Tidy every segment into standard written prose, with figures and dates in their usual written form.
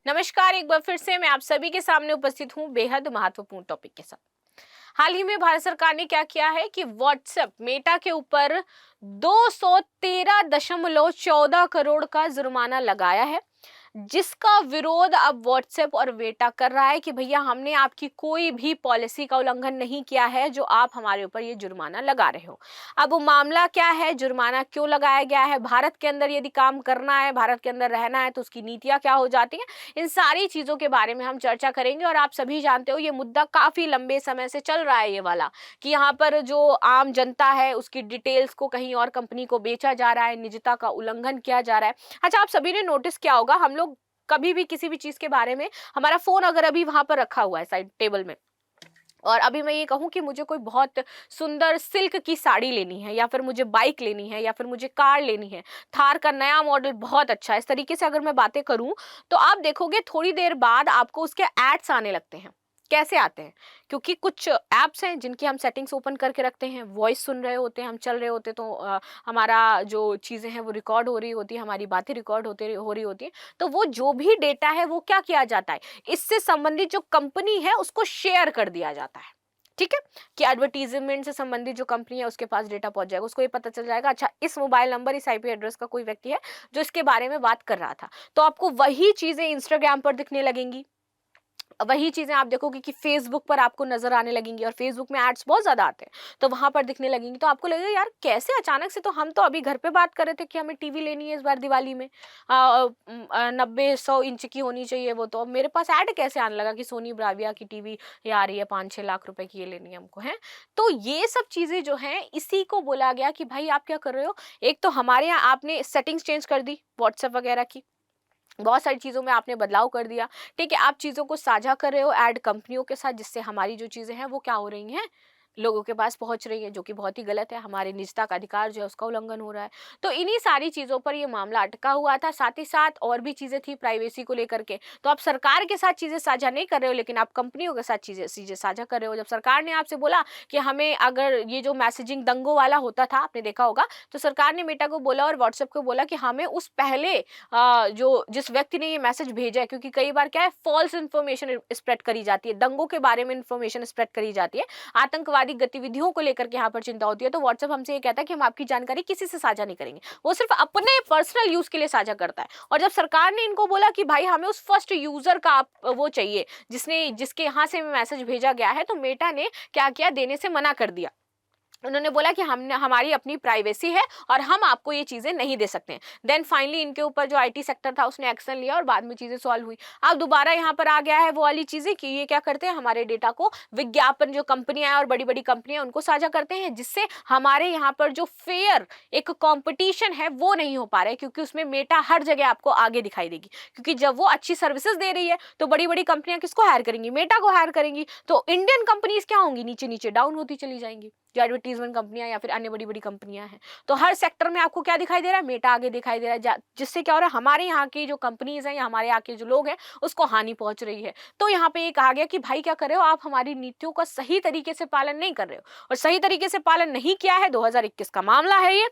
नमस्कार, एक बार फिर से मैं आप सभी के सामने उपस्थित हूँ बेहद महत्वपूर्ण टॉपिक के साथ। हाल ही में भारत सरकार ने क्या किया है कि व्हाट्सएप मेटा के ऊपर 213.14 करोड़ का जुर्माना लगाया है, जिसका विरोध अब व्हाट्सएप और मेटा कर रहा है कि भैया हमने आपकी कोई भी पॉलिसी का उल्लंघन नहीं किया है जो आप हमारे ऊपर ये जुर्माना लगा रहे हो। अब वो मामला क्या है, जुर्माना क्यों लगाया गया है, भारत के अंदर यदि काम करना है, भारत के अंदर रहना है तो उसकी नीतियां क्या हो जाती हैं, इन सारी चीजों के बारे में हम चर्चा करेंगे। और आप सभी जानते हो ये मुद्दा काफी लंबे समय से चल रहा है ये वाला, कि यहाँ पर जो आम जनता है उसकी डिटेल्स को कहीं और कंपनी को बेचा जा रहा है, निजता का उल्लंघन किया जा रहा है। अच्छा, आप सभी ने नोटिस किया होगा, हम लोग कभी भी किसी भी चीज के बारे में, हमारा फोन अगर अभी वहां पर रखा हुआ है साइड टेबल में, और अभी मैं ये कहूँ कि मुझे कोई बहुत सुंदर सिल्क की साड़ी लेनी है, या फिर मुझे बाइक लेनी है, या फिर मुझे कार लेनी है, थार का नया मॉडल बहुत अच्छा है, इस तरीके से अगर मैं बातें करूं तो आप देखोगे थोड़ी देर बाद आपको उसके एड्स आने लगते हैं। कैसे आते हैं? क्योंकि कुछ ऐप्स हैं जिनकी हम सेटिंग्स ओपन करके रखते हैं, वॉइस सुन रहे होते हैं, हम चल रहे होते हैं, तो हमारा जो चीज़ें हैं वो रिकॉर्ड हो रही होती है, हमारी बातें रिकॉर्ड होते हो रही होती है। तो वो जो भी डेटा है वो क्या किया जाता है, इससे संबंधित जो कंपनी है उसको शेयर कर दिया जाता है। ठीक है, कि एडवर्टीजमेंट से संबंधित जो कंपनी है उसके पास डेटा पहुंच जाएगा, उसको ये पता चल जाएगा अच्छा इस मोबाइल नंबर, इस आईपी एड्रेस का कोई व्यक्ति है जो इसके बारे में बात कर रहा था। तो आपको वही चीजें इंस्टाग्राम पर दिखने लगेंगी, वही चीजें आप देखोगे कि फेसबुक पर आपको नजर आने लगेंगी, और फेसबुक में एड्स बहुत ज्यादा आते हैं तो वहां पर दिखने लगेंगी। तो आपको लगेगा यार कैसे अचानक से, तो हम तो अभी घर पे बात कर रहे थे कि हमें टीवी लेनी है इस बार दिवाली में, 90-100 इंच की होनी चाहिए, वो तो अब मेरे पास ऐड कैसे आने लगा कि सोनी ब्राविया की टीवी ये आ रही है 5-6 लाख रुपए की, ये लेनी है हमको है। तो ये सब चीजें जो है इसी को बोला गया कि भाई आप क्या कर रहे हो। एक तो हमारे यहाँ आपने सेटिंग्स चेंज कर दी व्हाट्सएप वगैरह की, बहुत सारी चीज़ों में आपने बदलाव कर दिया। ठीक है, आप चीज़ों को साझा कर रहे हो ऐड कंपनियों के साथ, जिससे हमारी जो चीज़ें हैं वो क्या हो रही हैं, लोगों के पास पहुंच रही है, जो कि बहुत ही गलत है। हमारे निजता का अधिकार जो है उसका उल्लंघन हो रहा है। तो इन्हीं सारी चीज़ों पर ये मामला अटका हुआ था। साथ ही साथ और भी चीज़ें थी प्राइवेसी को लेकर के। तो आप सरकार के साथ चीज़ें साझा नहीं कर रहे हो, लेकिन आप कंपनियों के साथ चीज़ें चीज़ें साझा कर रहे हो। जब सरकार ने आपसे बोला कि हमें, अगर ये जो मैसेजिंग दंगों वाला होता था आपने देखा होगा, तो सरकार ने मेटा को बोला और व्हाट्सएप को बोला कि हमें उस पहले जो जिस व्यक्ति ने ये मैसेज भेजा है, क्योंकि कई बार क्या है, फॉल्स इन्फॉर्मेशन स्प्रेड करी जाती है, दंगों के बारे में इन्फॉर्मेशन स्प्रेड करी जाती है, आतंकवादी गतिविधियों को लेकर के यहाँ पर चिंता होती है, तो व्हाट्सएप हमसे ये कहता है कि हम आपकी जानकारी किसी से साझा नहीं करेंगे, वो सिर्फ अपने पर्सनल यूज के लिए साझा करता है। और जब सरकार ने इनको बोला कि भाई हमें उस फर्स्ट यूजर का वो चाहिए जिसके यहाँ से मैसेज भेजा गया है, तो मेटा ने क्या किया, देने से मना कर दिया। उन्होंने बोला कि हमने, हमारी अपनी प्राइवेसी है और हम आपको ये चीजें नहीं दे सकते हैं। देन फाइनली इनके ऊपर जो आईटी सेक्टर था उसने एक्शन लिया और बाद में चीजें सॉल्व हुई। अब दोबारा यहाँ पर आ गया है वो वाली चीजें कि ये क्या करते हैं, हमारे डेटा को विज्ञापन जो कंपनियां और बड़ी बड़ी कंपनियां उनको साझा करते हैं, जिससे हमारे यहाँ पर जो फेयर एक कॉम्पिटिशन है वो नहीं हो पा रहा है, क्योंकि उसमें मेटा हर जगह आपको आगे दिखाई देगी। क्योंकि जब वो अच्छी सर्विसेज दे रही है तो बड़ी बड़ी कंपनियां किसको हायर करेंगी, मेटा को हायर करेंगी। तो इंडियन कंपनीज क्या होंगी, नीचे नीचे डाउन होती चली जाएंगी, जो एडवर्टीजमेंट कंपनियां या फिर अन्य बड़ी बड़ी कंपनियां हैं। तो हर सेक्टर में आपको क्या दिखाई दे रहा है, मेटा आगे दिखाई दे रहा है, जिससे क्या हो रहा है, हमारे यहाँ की जो कंपनीज हैं या हमारे यहाँ के जो लोग हैं उसको हानि पहुंच रही है। तो यहाँ पे ये कहा गया कि भाई क्या कर रहे हो आप, हमारी नीतियों का सही तरीके से पालन नहीं कर रहे हो, और सही तरीके से पालन नहीं किया है, 2021 का मामला है ये,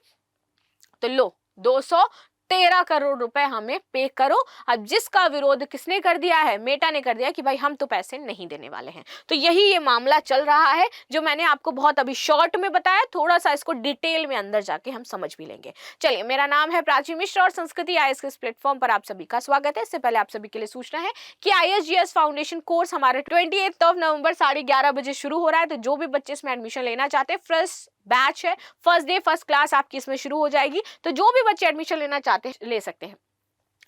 तो लो 213 करोड़ रुपए हमें पे करो। अब जिसका विरोध किसने कर दिया है, मेटा ने कर दिया कि भाई हम तो पैसे नहीं देने वाले हैं। तो यही ये मामला चल रहा है, जो मैंने आपको बहुत अभी शॉर्ट में बताया, थोड़ा सा इसको डिटेल में अंदर जाके हम समझ भी लेंगे। चलिए, मेरा नाम है प्राची मिश्रा और संस्कृति आईएएस के इस प्लेटफॉर्म पर आप सभी का स्वागत है। इससे पहले आप सभी के लिए सूचना है कि आईएसजीएस फाउंडेशन कोर्स हमारे 28 नवंबर 11:30 बजे शुरू हो रहा है। तो जो भी बच्चे इसमें एडमिशन लेना चाहते हैं, फर्स्ट बैच है, फर्स्ट डे फर्स्ट क्लास आपकी इसमें शुरू हो जाएगी। तो जो भी बच्चे एडमिशन लेना चाहते हैं ले सकते हैं।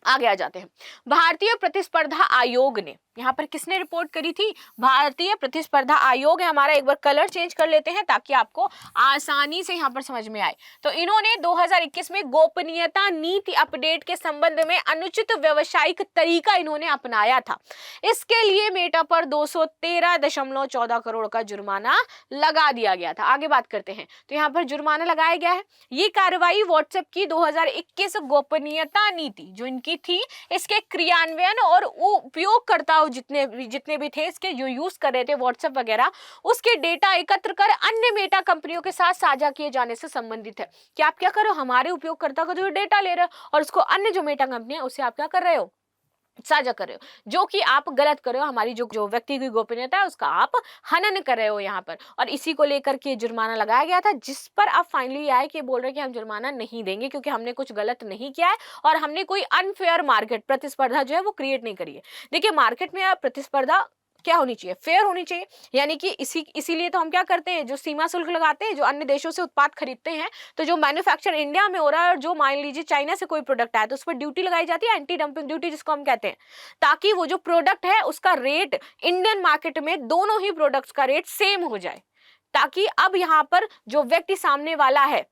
आगे आ जाते हैं। भारतीय प्रतिस्पर्धा आयोग ने, यहाँ पर किसने रिपोर्ट करी थी, भारतीय प्रतिस्पर्धा आयोग है हमारा। एक बार कलर चेंज कर लेते हैं ताकि आपको आसानी से यहाँ पर समझ में आए। तो इन्होंने 2021 में गोपनीयता नीति अपडेट के संबंध में अनुचित व्यवसायिक तरीका इन्होंने अपनाया था। इसके लिए मेटा पर 213.14 करोड़ का जुर्माना लगा दिया गया था। आगे बात करते हैं, तो यहाँ पर जुर्माना लगाया गया है। ये कार्रवाई व्हाट्सएप की 2021 गोपनीयता नीति जो इनकी थी, इसके क्रियान्वयन और उपयोगकर्ता जितने भी थे, इसके जो यूज कर रहे थे व्हाट्सएप वगैरह, उसके डेटा एकत्र कर अन्य मेटा कंपनियों के साथ साझा किए जाने से संबंधित है। कि आप क्या करो, हमारे उपयोगकर्ता का जो डेटा ले रहे हो और उसको अन्य जो मेटा कंपनी है उससे आप क्या कर रहे हो, साझा कर रहे हो, जो कि आप गलत कर रहे हो। हमारी जो जो व्यक्ति की गोपनीयता है उसका आप हनन कर रहे हो यहाँ पर, और इसी को लेकर के जुर्माना लगाया गया था, जिस पर अब फाइनली आए कि बोल रहे हैं कि हम जुर्माना नहीं देंगे क्योंकि हमने कुछ गलत नहीं किया है और हमने कोई अनफेयर मार्केट प्रतिस्पर्धा जो है वो क्रिएट नहीं करी है। देखिए मार्केट में प्रतिस्पर्धा क्या होनी चाहिए, फेयर होनी चाहिए। यानी कि इसीलिए तो हम क्या करते हैं, जो सीमा शुल्क लगाते हैं, जो अन्य देशों से उत्पाद खरीदते हैं, तो जो मैन्युफैक्चर इंडिया में हो रहा है और जो मान लीजिए चाइना से कोई प्रोडक्ट आया तो उस पर ड्यूटी लगाई जाती है, एंटी डंपिंग ड्यूटी जिसको हम कहते हैं, ताकि वो जो प्रोडक्ट है उसका रेट इंडियन मार्केट में दोनों ही प्रोडक्ट्स का रेट सेम हो जाए, ताकि अब यहाँ पर जो व्यक्ति सामने वाला है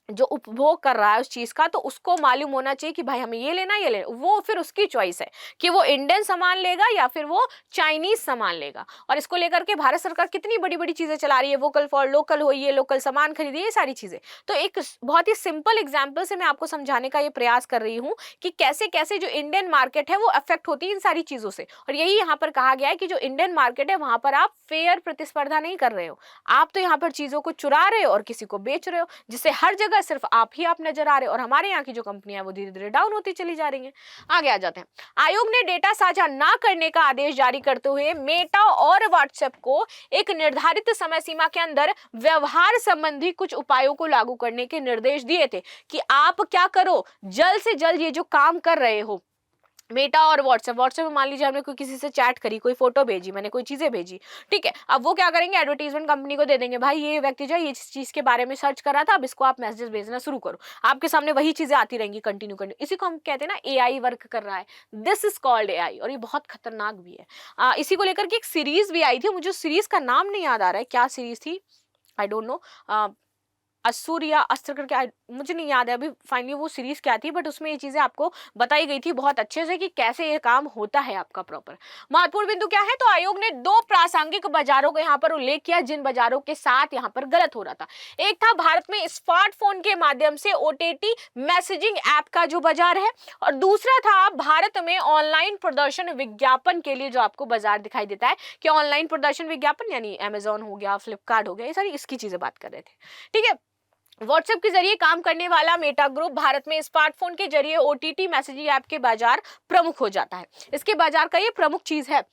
जो उपभोग कर रहा है उस चीज का, तो उसको मालूम होना चाहिए कि भाई हमें ये लेना ये लेना, वो फिर उसकी चॉइस है कि वो इंडियन सामान लेगा या फिर वो चाइनीज सामान लेगा। और इसको लेकर के भारत सरकार कितनी बड़ी बड़ी चीजें चला रही है, वोकल फॉर लोकल हो, ये लोकल सामान खरीदिए, ये सारी चीजें। तो एक बहुत ही सिंपल एग्जाम्पल से मैं आपको समझाने का ये प्रयास कर रही हूँ कि कैसे कैसे जो इंडियन मार्केट है वो अफेक्ट होती है इन सारी चीजों से। और यही यहाँ पर कहा गया है कि जो इंडियन मार्केट है वहां पर आप फेयर प्रतिस्पर्धा नहीं कर रहे हो, आप तो यहाँ पर चीजों को चुरा रहे हो और किसी को बेच रहे हो, जिससे हर जगह सिर्फ आप ही आप नजर आ रहे हो और हमारे यहाँ की जो कंपनियां है वो धीरे धीरे डाउन होती चली जा रही हैं। आगे आ जाते हैं। आयोग ने डेटा साझा ना करने का आदेश जारी करते हुए मेटा और व्हाट्सएप को एक निर्धारित समय सीमा के अंदर व्यवहार संबंधी कुछ उपायों को लागू करने के निर्देश दिए थे कि आप क्या करो, जल्द से जल्द ये जो काम कर रहे हो मेटा और व्हाट्सएप में मान लीजिए हमने कोई किसी से चैट करी, कोई फोटो भेजी, मैंने कोई चीजें भेजी, ठीक है, अब वो क्या करेंगे, एडवर्टीजमेंट कंपनी को दे देंगे, भाई ये व्यक्ति जो है ये चीज के बारे में सर्च कर रहा था, अब इसको आप मैसेजेस भेजना शुरू करो, आपके सामने वही चीजें आती रहेंगी कंटिन्यू। इसी को हम कहते हैं ना एआई वर्क कर रहा है, दिस इज कॉल्ड एआई, और ये बहुत खतरनाक भी है। इसी को लेकर के एक सीरीज भी आई थी, मुझे सीरीज का नाम नहीं याद आ रहा है, क्या सीरीज थी आई डोंट नो, असुर या अस्त्र करके मुझे नहीं याद है अभी फाइनली वो सीरीज क्या थी, बट उसमें ये चीजें आपको बताई गई थी बहुत अच्छे से कि कैसे ये काम होता है आपका प्रॉपर। महत्वपूर्ण बिंदु क्या है, तो आयोग ने 2 प्रासंगिक बाजारों का यहाँ पर उल्लेख किया जिन बाजारों के साथ यहाँ पर गलत हो रहा था। एक था भारत में स्मार्टफोन के माध्यम से ओटीटी मैसेजिंग ऐप का जो बाजार है, और दूसरा था भारत में ऑनलाइन प्रदर्शन विज्ञापन के लिए जो आपको बाजार दिखाई देता है कि ऑनलाइन प्रदर्शन विज्ञापन यानी अमेजोन हो गया, फ्लिपकार्ट हो गया, ये सारी इसकी चीजें बात कर रहे थे, ठीक है। व्हाट्सएप के जरिए काम करने वाला मेटा ग्रुप भारत में स्मार्टफोन के जरिए ओटीटी मैसेजिंग ऐप के बाजार प्रमुख हो जाता है, इसके बाजार का ये प्रमुख चीज है।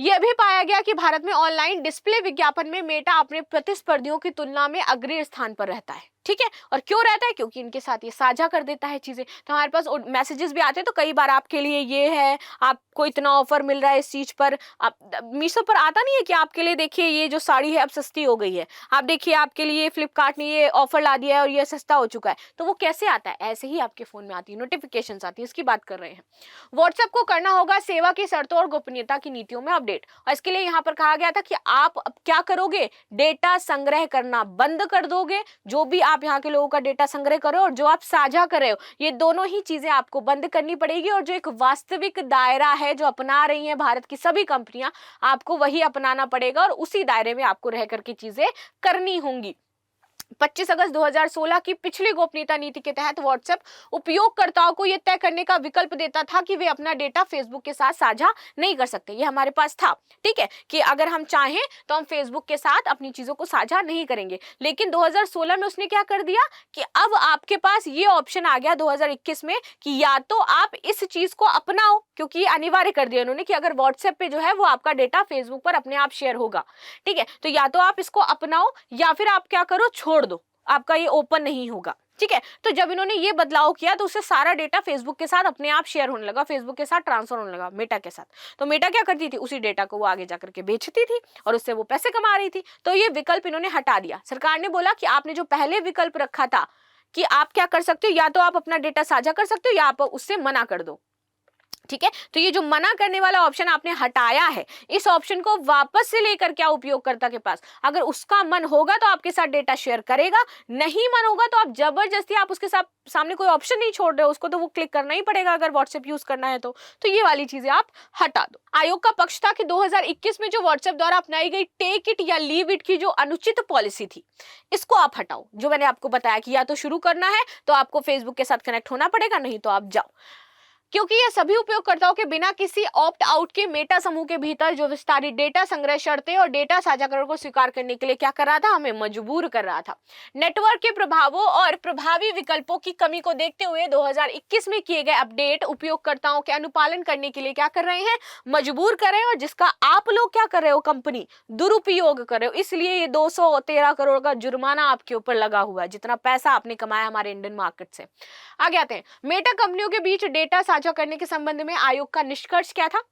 यह भी पाया गया कि भारत में ऑनलाइन डिस्प्ले विज्ञापन में मेटा अपने प्रतिस्पर्धियों की तुलना में अग्रणी स्थान पर रहता है, ठीक है। और क्यों रहता है, क्योंकि इनके साथ ये साझा कर देता है चीजें, तो हमारे पास मैसेजेस भी आते हैं, तो कई बार आपके लिए ये है, आपको इतना ऑफर मिल रहा है इस चीज पर, आप मीशो पर आता नहीं है कि आपके लिए देखिए ये जो साड़ी है अब सस्ती हो गई है, आप देखिए आपके लिए फ्लिपकार्ट ने ये ऑफर ला दिया है और ये सस्ता हो चुका है, तो वो कैसे आता है, ऐसे ही आपके फोन में आती है, नोटिफिकेशन आती है, इसकी बात कर रहे हैं। व्हाट्सएप को करना होगा सेवा की शर्तों और गोपनीयता की नीतियों में अपडेट, और इसके लिए यहाँ पर कहा गया था कि आप अब क्या करोगे, डेटा संग्रह करना बंद कर दोगे, जो भी आप यहाँ के लोगों का डेटा संग्रह करो और जो आप साझा कर रहे हो, ये दोनों ही चीजें आपको बंद करनी पड़ेगी, और जो एक वास्तविक दायरा है जो अपना रही है भारत की सभी कंपनियां, आपको वही अपनाना पड़ेगा और उसी दायरे में आपको रह करके चीजें करनी होंगी। 25 अगस्त 2016 की पिछली गोपनीयता नीति के तहत व्हाट्सएप उपयोगकर्ताओं को यह तय करने का विकल्प देता था कि वे अपना डेटा फेसबुक के साथ साझा नहीं कर सकते, ये हमारे पास था, ठीक है, कि अगर हम चाहें तो हम फेसबुक के साथ अपनी चीजों को साझा नहीं करेंगे। लेकिन 2016 में उसने क्या कर दिया कि अब आपके पास ये ऑप्शन आ गया 2021 में कि या तो आप इस चीज को अपनाओ, क्योंकि अनिवार्य कर दिया उन्होंने कि अगर व्हाट्सएप पे जो है वो आपका डेटा फेसबुक पर अपने आप शेयर होगा, ठीक है, तो या तो आप इसको अपनाओ या फिर आप क्या करो, छोड़ दो, आपका ये ओपन नहीं होगा, ठीक है। तो जब इन्होंने ये बदलाव किया तो उससे सारा डेटा फेसबुक के साथ अपने आप शेयर होने लगा, फेसबुक के साथ ट्रांसफर होने लगा मेटा के साथ। तो मेटा क्या करती थी, उसी डेटा को वो आगे जाकर के बेचती थी और उससे वो पैसे कमा रही थी। तो ये विकल्प इन्होंने हटा दिया। सरकार ने बोला कि आपने जो पहले विकल्प रखा था कि आप क्या कर सकते हो, या तो आप अपना डेटा साझा कर सकते हो या आप उससे मना कर दो, ठीक है। तो ये जो मना करने वाला ऑप्शन आपने हटाया है, इस ऑप्शन को वापस से लेकर क्या उपयोगकर्ता के पास, अगर उसका मन होगा तो आपके साथ डेटा शेयर करेगा, नहीं मन होगा तो आप जबरदस्ती आप उसके साथ सामने कोई ऑप्शन नहीं छोड़ रहे हो, उसको तो वो क्लिक करना ही पड़ेगा अगर व्हाट्सएप यूज करना है तो ये वाली चीजें आप हटा दो। आयोग का पक्ष था कि 2021 में जो व्हाट्सएप द्वारा अपनाई गई टेक इट या लीव इट की जो अनुचित पॉलिसी थी, इसको आप हटाओ। जो मैंने आपको बताया कि या तो शुरू करना है तो आपको फेसबुक के साथ कनेक्ट होना पड़ेगा, नहीं तो आप जाओ। क्योंकि यह सभी उपयोगकर्ताओं के बिना किसी ऑप्ट आउट के मेटा समूह के भीतर जो विस्तारित डेटा संग्रह शर्तें और डेटा साझाकरण को स्वीकार करने के लिए क्या कर रहा था, हमें मजबूर कर रहा था। नेटवर्क के प्रभावों और प्रभावी विकल्पों की कमी को देखते हुए 2021 में किए गए अपडेट उपयोगकर्ताओं के अनुपालन करने के लिए क्या कर रहे हैं, मजबूर कर रहे हैं, और जिसका आप लोग क्या कर रहे हो, कंपनी दुरुपयोग कर रहे हो। इसलिए ये 213 करोड़ का जुर्माना आपके ऊपर लगा हुआ है, जितना पैसा आपने कमाया हमारे इंडियन मार्केट से। आगे आते हैं, मेटा कंपनियों के बीच डेटा साझा करने के संबंध में आयोग का निष्कर्ष क्या था।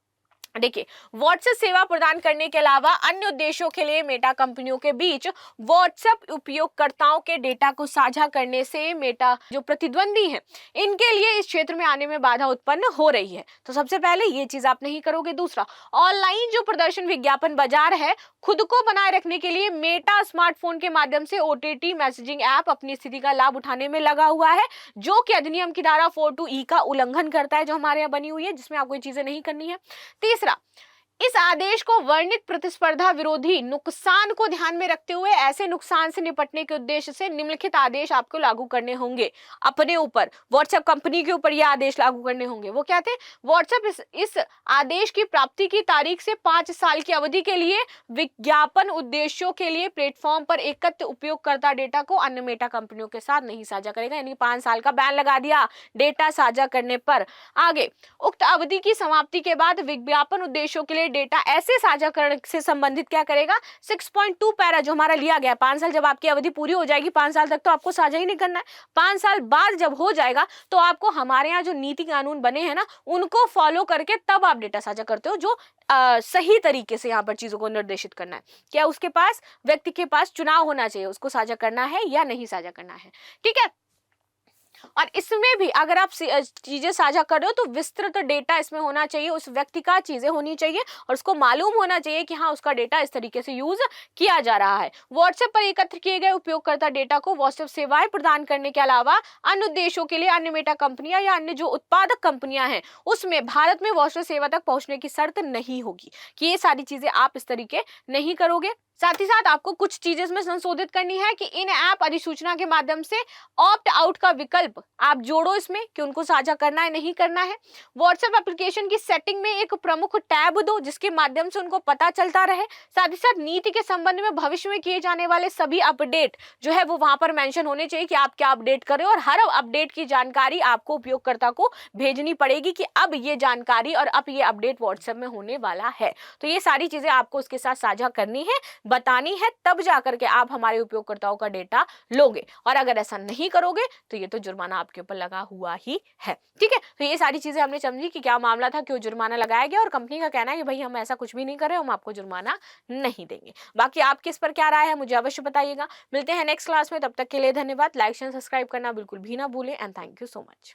देखिए, व्हाट्सएप सेवा प्रदान करने के अलावा अन्य उद्देश्यों के लिए मेटा कंपनियों के बीच व्हाट्सएप उपयोगकर्ताओं के डेटा को साझा करने से मेटा जो प्रतिद्वंदी हैं, इनके लिए इस क्षेत्र में आने में बाधा उत्पन्न हो रही है। तो सबसे पहले ये चीज आप नहीं करोगे। दूसरा, ऑनलाइन जो प्रदर्शन विज्ञापन बाजार है, खुद को बनाए रखने के लिए मेटा स्मार्टफोन के माध्यम से ओटीटी मैसेजिंग ऐप अपनी स्थिति का लाभ उठाने में लगा हुआ है, जो कि अधिनियम की धारा 42E का उल्लंघन करता है, जो हमारे यहाँ बनी हुई है, जिसमें आपको ये चीजें नहीं करनी है। तीसरा, इस आदेश को वर्णित प्रतिस्पर्धा विरोधी नुकसान को ध्यान में रखते हुए ऐसे नुकसान से निपटने के उद्देश्य से निम्नलिखित आदेश आपको लागू करने होंगे अपने ऊपर। व्हाट्सएप कंपनी के ऊपर यह आदेश लागू करने होंगे। वो क्या थे, व्हाट्सएप इस आदेश की प्राप्ति की तारीख से 5 साल की अवधि के लिए विज्ञापन उद्देश्यों के लिए प्लेटफॉर्म पर एकत्र उपयोगकर्ता डेटा को अन्य मेटा कंपनियों के साथ नहीं साझा करेगा, यानी 5 साल का बैन लगा दिया डेटा साझा करने पर। आगे, उक्त अवधि की समाप्ति के बाद विज्ञापन उद्देश्यों के लिए डेटा ऐसे साझाकरण से संबंधित क्या करेगा, 6.2 पैरा जो हमारा लिया गया, 5 साल जब आपकी अवधि पूरी हो जाएगी, 5 साल तक तो आपको साझा ही नहीं करना है। 5 साल बाद जब हो जाएगा तो आपको हमारे यहाँ जो नीति कानून बने हैं ना, उनको फॉलो करके तब आप डेटा साझा करते हो, जो सही तरीके से यहाँ पर चीजों को निर्देशित करना है। क्या उसके पास, व्यक्ति के पास चुनाव होना चाहिए, उसको साझा करना है या नहीं साझा करना है, ठीक है। और इसमें भी अगर आप चीजें साझा कर रहे हो तो विस्तृत डेटा इसमें होना चाहिए, उस व्यक्ति का चीजें होनी चाहिए और उसको मालूम होना चाहिए कि हाँ, उसका डेटा इस तरीके से यूज किया जा रहा है। व्हाट्सएप पर एकत्र किए गए उपयोगकर्ता डेटा को व्हाट्सएप सेवाएं प्रदान करने के अलावा अन्य उद्देश्यों के लिए अन्य मेटा कंपनियां या अन्य जो उत्पादक कंपनियां हैं, उसमें भारत में व्हाट्सएप सेवा तक पहुंचने की शर्त नहीं होगी, कि ये सारी चीजें आप इस तरीके नहीं करोगे। साथ ही साथ आपको कुछ चीजें इसमें संशोधित करनी है कि इन ऐप अधिसूचना के माध्यम से ऑप्ट आउट का विकल्प आप जोड़ो इसमें, कि उनको साझा करना है नहीं करना है। व्हाट्सएप एप्लीकेशन की सेटिंग में एक प्रमुख टैब दो, जिसके माध्यम से उनको पता चलता रहे। साथ ही साथ नीति के संबंध में भविष्य में किए जाने वाले सभी अपडेट जो है वो वहां पर मेंशन होने चाहिए कि आप क्या अपडेट कर रहे हो, और हर अपडेट की जानकारी आपको उपयोगकर्ता को भेजनी पड़ेगी कि अब ये जानकारी और अब ये अपडेट व्हाट्सएप में होने वाला है। तो ये सारी चीजें आपको उसके साथ साझा करनी है, बतानी है, तब जाकर के आप हमारे उपयोगकर्ताओं का डेटा लोगे। और अगर ऐसा नहीं करोगे तो ये तो जुर्माना आपके ऊपर लगा हुआ ही है, ठीक है। तो ये सारी चीजें हमने समझी कि क्या मामला था, क्यों जुर्माना लगाया गया, और कंपनी का कहना है कि भाई हम ऐसा कुछ भी नहीं कर रहे, हम आपको जुर्माना नहीं देंगे। बाकी आपकी इस पर क्या राय है मुझे अवश्य बताइएगा। मिलते हैं नेक्स्ट क्लास में, तब तक के लिए धन्यवाद। लाइक शेयर सब्सक्राइब करना बिल्कुल भी ना भूलें, and thank you so much.